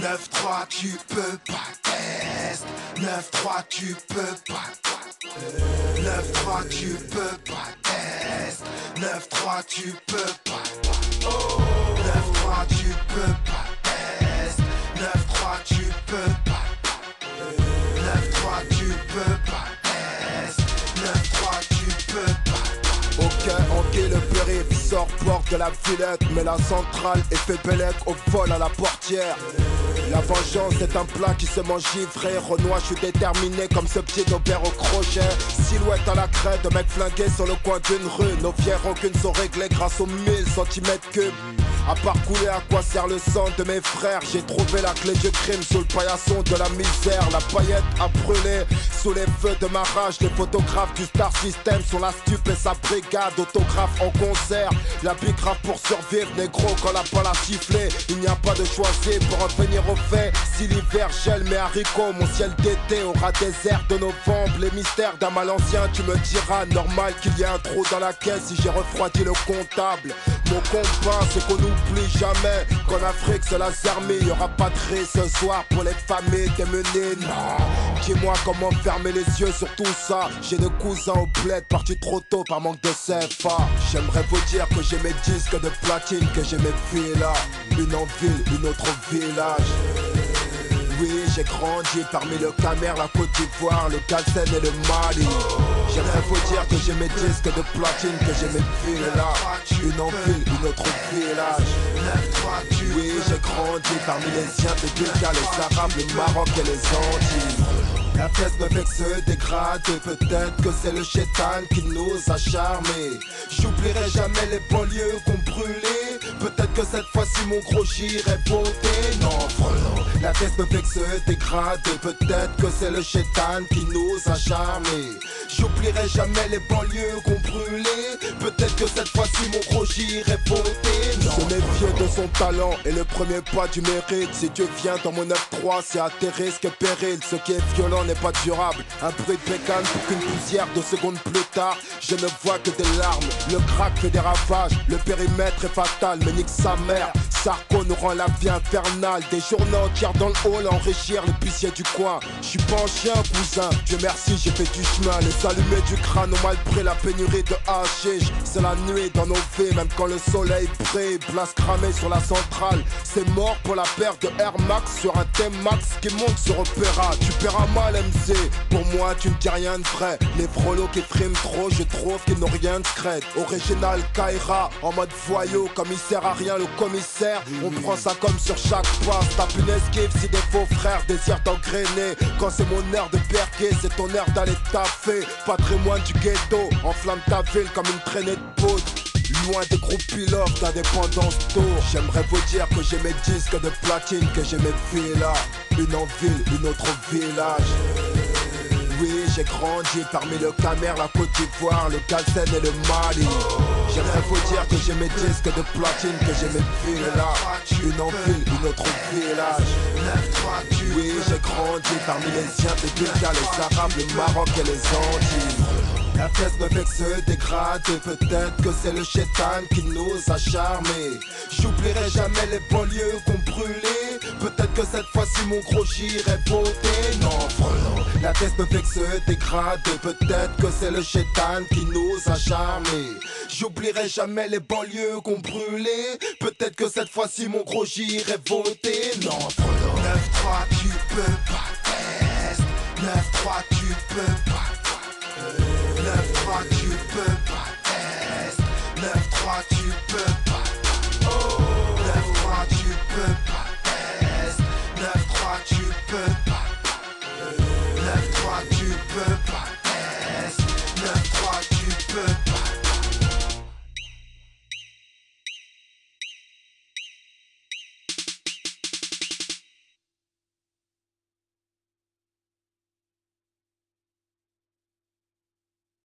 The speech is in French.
9-3 tu peux pas test. 9-3 tu peux pas. 9-3 tu peux pas test. 9-3 tu peux pas. 9-3 tu peux pas test. 9-3 tu peux pas. 9-3 tu peux pas test. 9-3 tu peux pas. Ok, le périph' sort porte de la Villette, mais la centrale est fait Bellec au vol à la portière. La vengeance est un plat qui se mange givré. Renoir, je suis déterminé comme ce pied d'Aubert au crochet. Silhouette à la crête, de mecs flingués sur le coin d'une rue. Nos fières rancunes sont réglées grâce aux 1000 cm3. À part couler, à quoi sert le sang de mes frères? J'ai trouvé la clé du crime sous le paillasson de la misère. La paillette a brûlé sous les feux de ma rage. Les photographes du Star System sont la stupe et sa brigade. Autographe en concert, la bicrave pour survivre. Négro quand la balle a sifflé, il n'y a pas de choisi pour en venir au fait. Si l'hiver gèle mes haricots, mon ciel d'été aura des airs de novembre. Les mystères d'un mal ancien, tu me diras normal qu'il y ait un trou dans la caisse si j'ai refroidi le comptable. Mon combat c'est qu'on n'oublie jamais qu'en Afrique c'est la zermie. Y'aura pas de riz ce soir pour les familles démunies. Non, dis-moi comment fermer les yeux sur tout ça. J'ai des cousins au bled partis trop tôt par manque de CFA. J'aimerais vous dire que j'ai mes disques de platine, que j'ai mes villas. Une en ville, une autre au village. Oui, j'ai grandi parmi le Camer, la Côte d'Ivoire, le Galsen et le Mali. J'aimerais vous dire que j'ai mes disques de platine, que j'ai mes villas. Une en ville, une autre au village. Oui, j'ai grandi parmi les Indiens, les Bulgares, les Arabes, le Maroc et les Antilles. La pièce me fait que se dégrader. Peut-être que c'est le chétan qui nous a charmés. J'oublierai jamais les banlieues qu'on brûlait. Peut-être que cette fois-ci mon gros j'irai voter. Non, frère, la pièce me fait que se dégrader. Peut-être que c'est le chétan qui nous a charmés. J'oublierai jamais les banlieues qu'on brûlait. Peut-être que cette fois-ci mon gros j'irai voter. Se méfier de son talent et le premier pas du mérite. Si Dieu vient dans mon 9-3, c'est à tes risques et périls. Ce qui est violent n'est pas durable. Un bruit de bécane pour qu'une poussière de secondes plus tard, je ne vois que des larmes. Le crack fait des ravages, le périmètre est fatal, mais nique sa mère. Sarko nous rend la vie infernale. Des journées entières dans le hall à enrichir les huissiers du coin. J'suis pas un chien, cousin, Dieu merci, j'ai fait du chemin. Les allumés du crâne ont mal pris la pénurie de hashish. C'est la nuit dans nos vies, même quand le soleil brille. Place cramée sur la centrale, c'est mort pour la paire de Air Max sur un T-Max qui monte sur Opéra. Tu paieras mal MC, pour moi tu ne dis rien de vrai. Les frolos qui friment trop, je trouve qu'ils n'ont rien de crête. Original Kaira, en mode voyou, comme il sert à rien le commissaire. On prend ça comme sur chaque passe. Tape une esquive si des faux frères désirent t'engrainer. Quand c'est mon heure de perquer, c'est ton heure d'aller taffer. Patrimoine du ghetto, enflamme ta ville comme une traînée de poudre. Loin des groupes pilotes d'indépendance tour. J'aimerais vous dire que j'ai mes disques de platine, que j'ai mes villas. Une en ville, une autre au village. Oui, j'ai grandi parmi le Camer, la Côte d'Ivoire, le Galsen et le Mali. J'aimerais vous dire que j'ai mes disques de platine, que j'ai mes villas. Une en ville, une autre au village. Oui, j'ai grandi parmi les Indiens, les Bulgares, les Arabes, le Maroc et les Antilles. La pièce me fait que se dégrader. Peut-être que c'est le chétan qui nous a charmés. J'oublierai jamais les banlieues qu'on brûlait. Peut-être que cette fois-ci mon gros j'irai voter. Non, frère, la pièce me fait que se dégrader. Peut-être que c'est le chétan qui nous a charmés. J'oublierai jamais les banlieues qu'on brûlait. Peut-être que cette fois-ci mon gros j'irai voter. Non, frère, 9-3 tu peux pas test. 9-3 tu peux pas. 9-3 tu peux pas test. 9-3 tu peux pas.